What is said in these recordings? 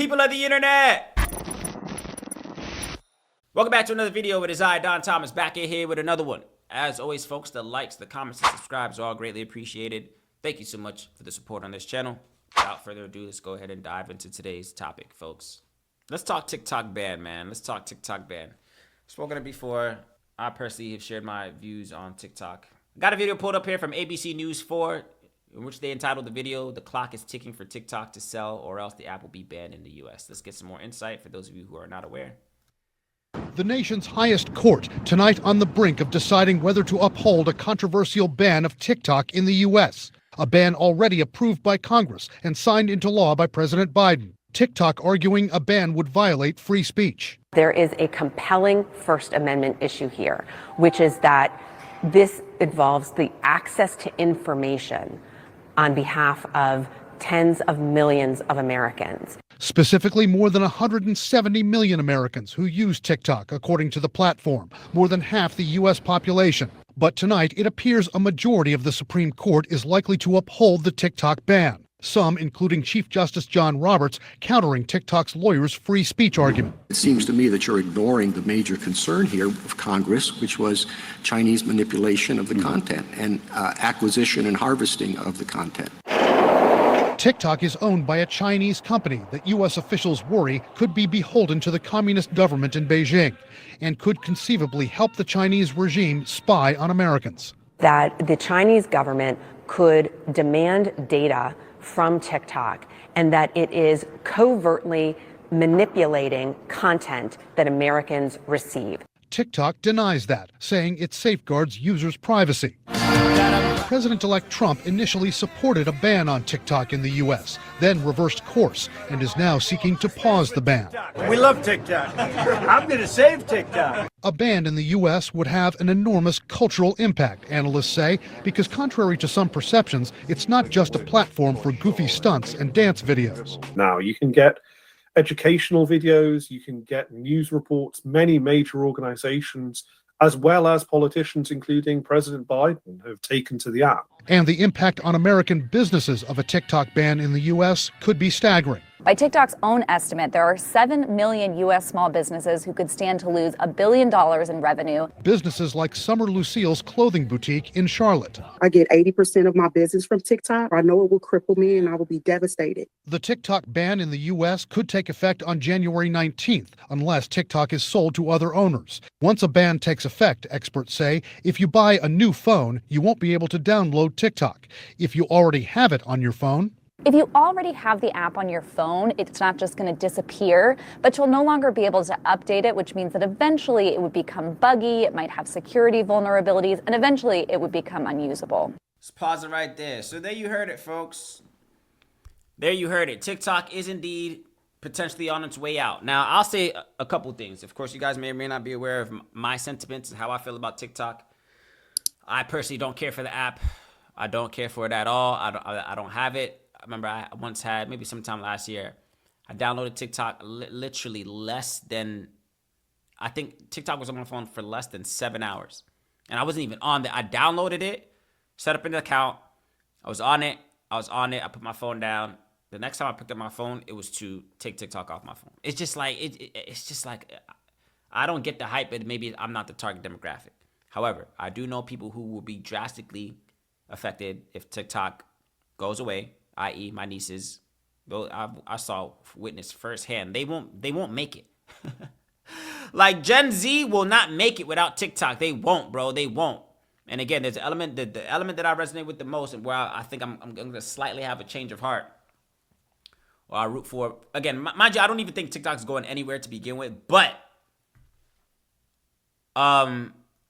People of the internet! Welcome back to another video. It is I, Don Thomas, back in here with another one. As always, folks, the likes, the comments, and subscribes are all greatly appreciated. Thank you so much for the support on this channel. Without further ado, let's go ahead and dive into today's topic, folks. Let's talk TikTok ban, man. Let's talk TikTok ban. Spoken of before, I personally have shared my views on TikTok. Got a video pulled up here from ABC News 4, in which they entitled the video, "The Clock is Ticking for TikTok to Sell or Else the App Will Be Banned in the US." Let's get some more insight for those of you who are not aware. The nation's highest court tonight on the brink of deciding whether to uphold a controversial ban of TikTok in the U.S., a ban already approved by Congress and signed into law by President Biden. TikTok arguing a ban would violate free speech. There is a compelling First Amendment issue here, which is that this involves the access to information on behalf of tens of millions of Americans. Specifically, more than 170 million Americans who use TikTok, according to the platform, more than half the U.S. population. But tonight, it appears a majority of the Supreme Court is likely to uphold the TikTok ban. Some, including Chief Justice John Roberts, countering TikTok's lawyers' free speech argument. It seems to me that you're ignoring the major concern here of Congress, which was Chinese manipulation of the content and acquisition and harvesting of the content. TikTok is owned by a Chinese company that U.S. officials worry could be beholden to the communist government in Beijing and could conceivably help the Chinese regime spy on Americans. That the Chinese government could demand data from TikTok and that it is covertly manipulating content that Americans receive. TikTok denies that, saying it safeguards users' privacy. President-elect Trump initially supported a ban on TikTok in the U.S., then reversed course and is now seeking to pause the ban. We love TikTok. I'm going to save TikTok. A ban in the U.S. would have an enormous cultural impact, analysts say, because contrary to some perceptions, it's not just a platform for goofy stunts and dance videos. Now, you can get educational videos, you can get news reports, many major organizations, as well as politicians, including President Biden, have taken to the app. And the impact on American businesses of a TikTok ban in the U.S. could be staggering. By TikTok's own estimate, there are 7 million U.S. small businesses who could stand to lose $1 billion in revenue. Businesses like Summer Lucille's clothing boutique in Charlotte. I get 80% of my business from TikTok. I know it will cripple me and I will be devastated. The TikTok ban in the U.S. could take effect on January 19th, unless TikTok is sold to other owners. Once a ban takes effect, experts say, if you buy a new phone, you won't be able to download TikTok. If you already have it on your phone, If you already have the app on your phone, it's not just going to disappear, but you'll no longer be able to update it, which means that eventually it would become buggy, it might have security vulnerabilities, and eventually it would become unusable. Let's pause it right there. So there you heard it, folks. There you heard it. TikTok is indeed potentially on its way out. Now, I'll say a couple things. Of course, you guys may or may not be aware of my sentiments and how I feel about TikTok. I personally don't care for the app. I don't care for it at all. I don't have it. I remember I once had, maybe sometime last year, I downloaded TikTok literally less than, I think TikTok was on my phone for less than 7 hours. And I wasn't even on there. I downloaded it, set up an account. I was on it. I put my phone down. The next time I picked up my phone, it was to take TikTok off my phone. It's just like, it's just like, I don't get the hype, but maybe I'm not the target demographic. However, I do know people who will be drastically affected if TikTok goes away, i.e. my nieces. I saw, witness firsthand. They won't make it. Like Gen Z will not make it without TikTok. They won't, bro. They won't. And again, there's an element, the element that I resonate with the most, and where I think I'm going to slightly have a change of heart, or I root for. Again, mind you, I don't even think TikTok's going anywhere to begin with, but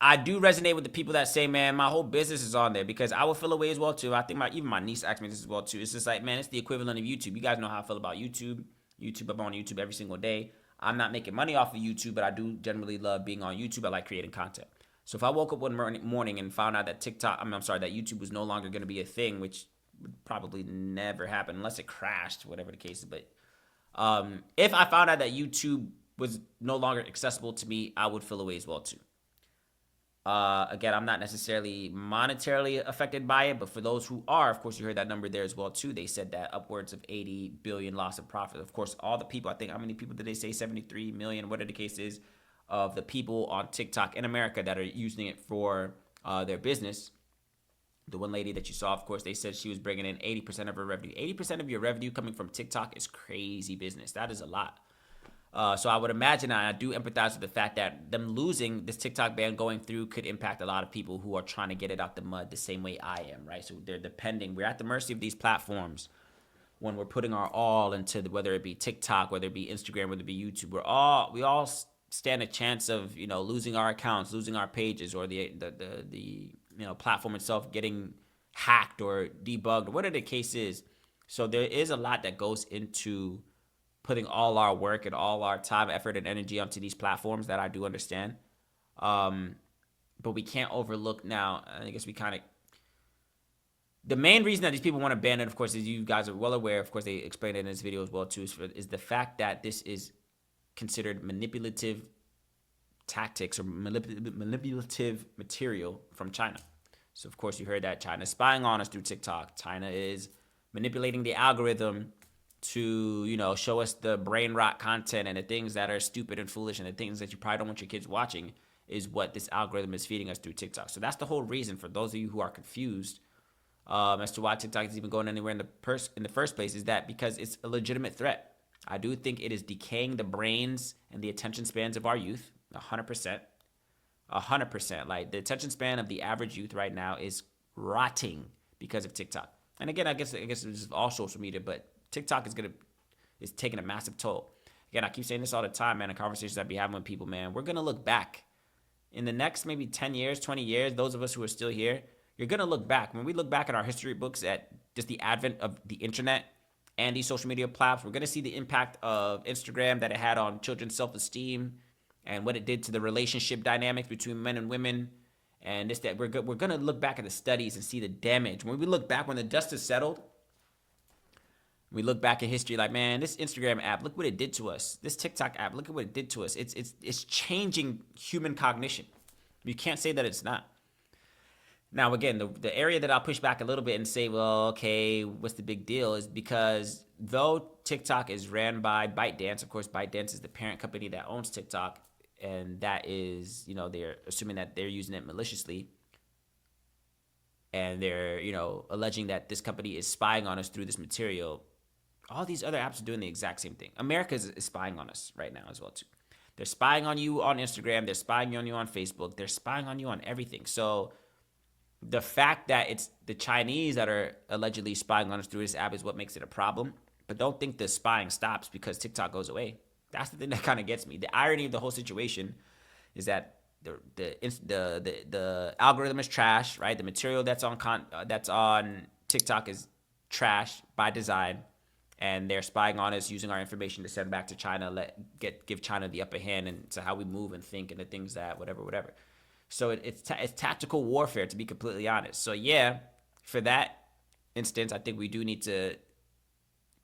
I do resonate with the people that say, man, my whole business is on there, because I would feel away as well too. I think even my niece asked me this as well too. It's just like, man, it's the equivalent of YouTube. You guys know how I feel about YouTube. I'm on YouTube every single day. I'm not making money off of YouTube, but I do generally love being on YouTube. I like creating content. So if I woke up one morning and found out that that YouTube was no longer going to be a thing, which would probably never happen unless it crashed, whatever the case is. But if I found out that YouTube was no longer accessible to me, I would feel away as well too. Again, I'm not necessarily monetarily affected by it, but for those who are, of course, you heard that number there as well too. They said that upwards of 80 billion loss of profit. Of course, all the people, I think, how many people did they say? 73 million, whatever the case is, of the people on TikTok in America that are using it for their business. The one lady that you saw, of course, they said she was bringing in 80% of her revenue. 80% of your revenue coming from TikTok is crazy business. That is a lot. So I would imagine, I do empathize with the fact that them losing this TikTok ban going through could impact a lot of people who are trying to get it out the mud the same way I am, right? So we're at the mercy of these platforms when we're putting our all into whether it be TikTok, whether it be Instagram, whether it be YouTube. We all stand a chance of, losing our accounts, losing our pages, or the platform itself getting hacked or debugged, or whatever the case is. So there is a lot that goes into putting all our work and all our time, effort, and energy onto these platforms that I do understand. But we can't overlook now, I guess the main reason that these people want to ban it, of course, as you guys are well aware, of course, they explained it in this video as well too, is the fact that this is considered manipulative tactics or manipulative material from China. So, of course, you heard that China is spying on us through TikTok. China is manipulating the algorithm to, show us the brain rot content and the things that are stupid and foolish and the things that you probably don't want your kids watching is what this algorithm is feeding us through TikTok. So that's the whole reason, for those of you who are confused as to why TikTok is even going anywhere in the first place, is that because it's a legitimate threat. I do think it is decaying the brains and the attention spans of our youth, 100%. 100%. Like, the attention span of the average youth right now is rotting because of TikTok. And again, I guess it's all social media, but TikTok is taking a massive toll. Again, I keep saying this all the time, man, in conversations I be having with people, man. We're going to look back in the next maybe 10 years, 20 years, those of us who are still here, you're going to look back. When we look back at our history books at just the advent of the internet and these social media platforms, we're going to see the impact of Instagram that it had on children's self-esteem and what it did to the relationship dynamics between men and women. And this, that we're going to look back at the studies and see the damage. When we look back, when the dust is settled, we look back at history like, man, this Instagram app, look what it did to us. This TikTok app, look at what it did to us. It's changing human cognition. You can't say that it's not. Now, again, the area that I'll push back a little bit and say, well, okay, what's the big deal, is because though TikTok is ran by ByteDance, of course, ByteDance is the parent company that owns TikTok, and that is, they're assuming that they're using it maliciously, and they're, alleging that this company is spying on us through this material. All these other apps are doing the exact same thing. America is spying on us right now as well, too. They're spying on you on Instagram. They're spying on you on Facebook. They're spying on you on everything. So the fact that it's the Chinese that are allegedly spying on us through this app is what makes it a problem. But don't think the spying stops because TikTok goes away. That's the thing that kind of gets me. The irony of the whole situation is that the algorithm is trash, right? The material that's on TikTok is trash by design, and they're spying on us, using our information to send back to China, give China the upper hand and to how we move and think and the things that whatever. So it's tactical warfare, to be completely honest. So yeah, for that instance, I think we do need to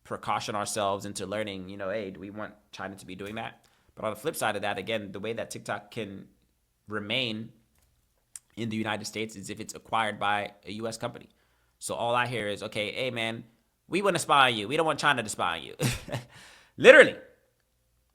precaution ourselves into learning, hey, do we want China to be doing that? But on the flip side of that, again, the way that TikTok can remain in the United States is if it's acquired by a U.S. company. So all I hear is, okay, hey, man, we want to spy on you. We don't want China to spy on you. Literally.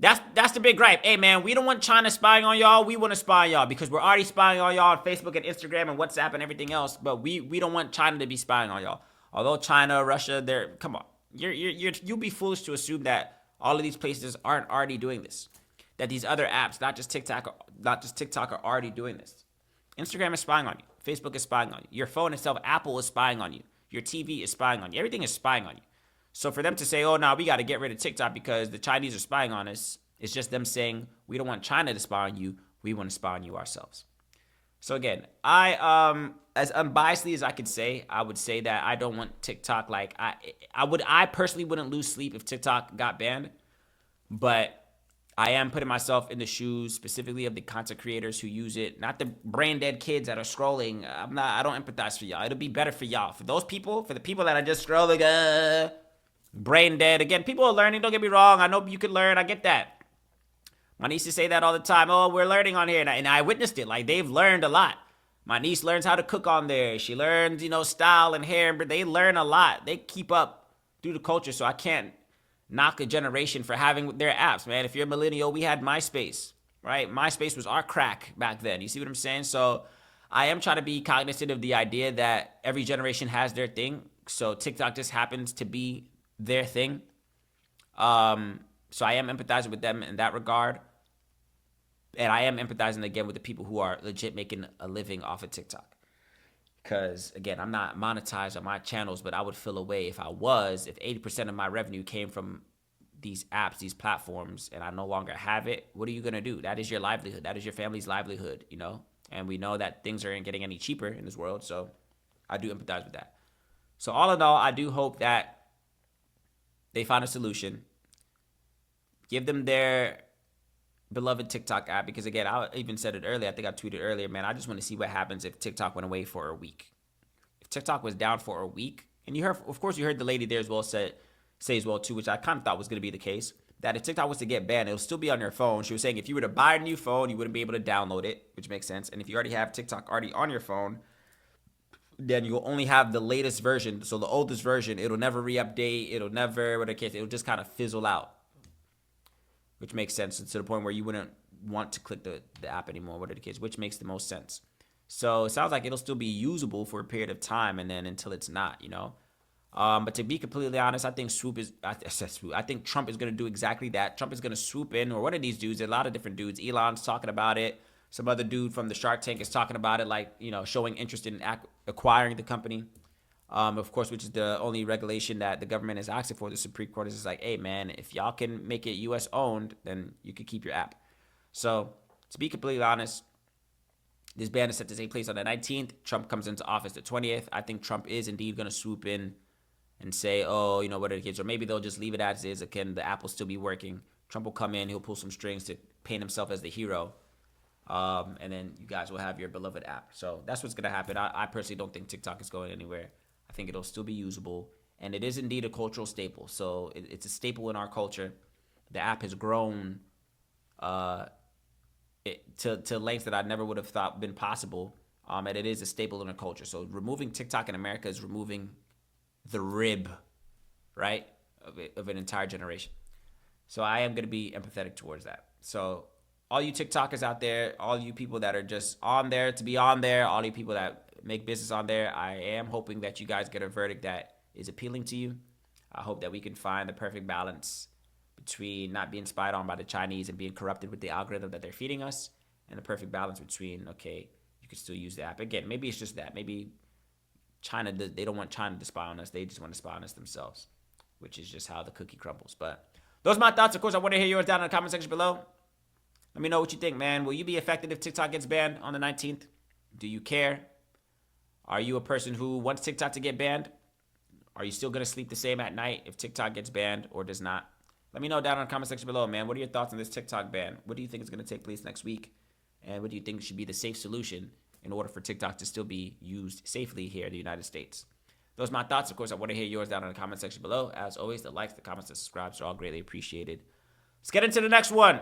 That's the big gripe. Hey, man, we don't want China spying on y'all. We want to spy on y'all because we're already spying on y'all on Facebook and Instagram and WhatsApp and everything else. But we don't want China to be spying on y'all. Although China, Russia, come on. You'll be foolish to assume that all of these places aren't already doing this. That these other apps, not just TikTok, are already doing this. Instagram is spying on you. Facebook is spying on you. Your phone itself, Apple is spying on you. Your TV is spying on you. Everything is spying on you. So for them to say, oh, no, we got to get rid of TikTok because the Chinese are spying on us, it's just them saying, we don't want China to spy on you. We want to spy on you ourselves. So again, I as unbiasedly as I could say, I would say that I don't want TikTok. Like I personally wouldn't lose sleep if TikTok got banned, but I am putting myself in the shoes specifically of the content creators who use it, not the brain dead kids that are scrolling. I don't empathize for y'all. It'll be better for y'all. For those people, for the people that are just scrolling, brain dead. Again, people are learning. Don't get me wrong. I know you could learn. I get that. My niece used to say that all the time. Oh, we're learning on here. And I witnessed it. Like, they've learned a lot. My niece learns how to cook on there. She learns, style and hair, but they learn a lot. They keep up through the culture, so I can't knock a generation for having their apps, man. If you're a millennial, we had MySpace, right? MySpace was our crack back then. You see what I'm saying? So I am trying to be cognizant of the idea that every generation has their thing. So TikTok just happens to be their thing. So I am empathizing with them in that regard. And I am empathizing again with the people who are legit making a living off of TikTok. Because, again, I'm not monetized on my channels, but I would feel away if I was, if 80% of my revenue came from these apps, these platforms, and I no longer have it. What are you going to do? That is your livelihood. That is your family's livelihood, And we know that things aren't getting any cheaper in this world, so I do empathize with that. So all in all, I do hope that they find a solution. Give them their beloved TikTok app, because again, I even said it earlier. I think I tweeted earlier, man, I just want to see what happens if TikTok went away for a week. If TikTok was down for a week, and you heard the lady there as well say as well too, which I kind of thought was going to be the case, that if TikTok was to get banned, it'll still be on your phone. She was saying if you were to buy a new phone, you wouldn't be able to download it, which makes sense. And if you already have TikTok already on your phone, then you'll only have the latest version. So the oldest version, it'll never re-update. It'll just kind of fizzle out, which makes sense to the point where you wouldn't want to click the app anymore, whatever the case, which makes the most sense. So it sounds like it'll still be usable for a period of time, and then until it's not, But to be completely honest, I think I think Trump is going to do exactly that. Trump is going to swoop in, or one of these dudes, a lot of different dudes. Elon's talking about it. Some other dude from the Shark Tank is talking about it, like, showing interest in acquiring the company. Of course, which is the only regulation that the government is asking for. The Supreme Court is just like, hey, man, if y'all can make it U.S. owned, then you could keep your app. So to be completely honest, this ban is set to take place on the 19th. Trump comes into office the 20th. I think Trump is indeed going to swoop in and say, oh, what are the kids? Or maybe they'll just leave it as is. Again, the app will still be working. Trump will come in. He'll pull some strings to paint himself as the hero. And then you guys will have your beloved app. So that's what's going to happen. I personally don't think TikTok is going anywhere. I think it'll still be usable. And it is indeed a cultural staple. So it's a staple in our culture. The app has grown to lengths that I never would have thought been possible. And it is a staple in our culture. So removing TikTok in America is removing the rib, right, of an entire generation. So I am going to be empathetic towards that. So all you TikTokers out there, all you people that are just on there to be on there, all you people that make business on there, I am hoping that you guys get a verdict that is appealing to you. I hope that we can find the perfect balance between not being spied on by the Chinese and being corrupted with the algorithm that they're feeding us, and the perfect balance between, okay, you can still use the app. Again, maybe it's just that. Maybe China, they don't want China to spy on us. They just want to spy on us themselves, which is just how the cookie crumbles. But those are my thoughts. Of course, I want to hear yours down in the comment section below. Let me know what you think, man. Will you be affected if TikTok gets banned on the 19th? Do you care? Are you a person who wants TikTok to get banned? Are you still going to sleep the same at night if TikTok gets banned or does not? Let me know down in the comment section below, man. What are your thoughts on this TikTok ban? What do you think is going to take place next week? And what do you think should be the safe solution in order for TikTok to still be used safely here in the United States? Those are my thoughts. Of course, I want to hear yours down in the comment section below. As always, the likes, the comments, the subscribes are all greatly appreciated. Let's get into the next one.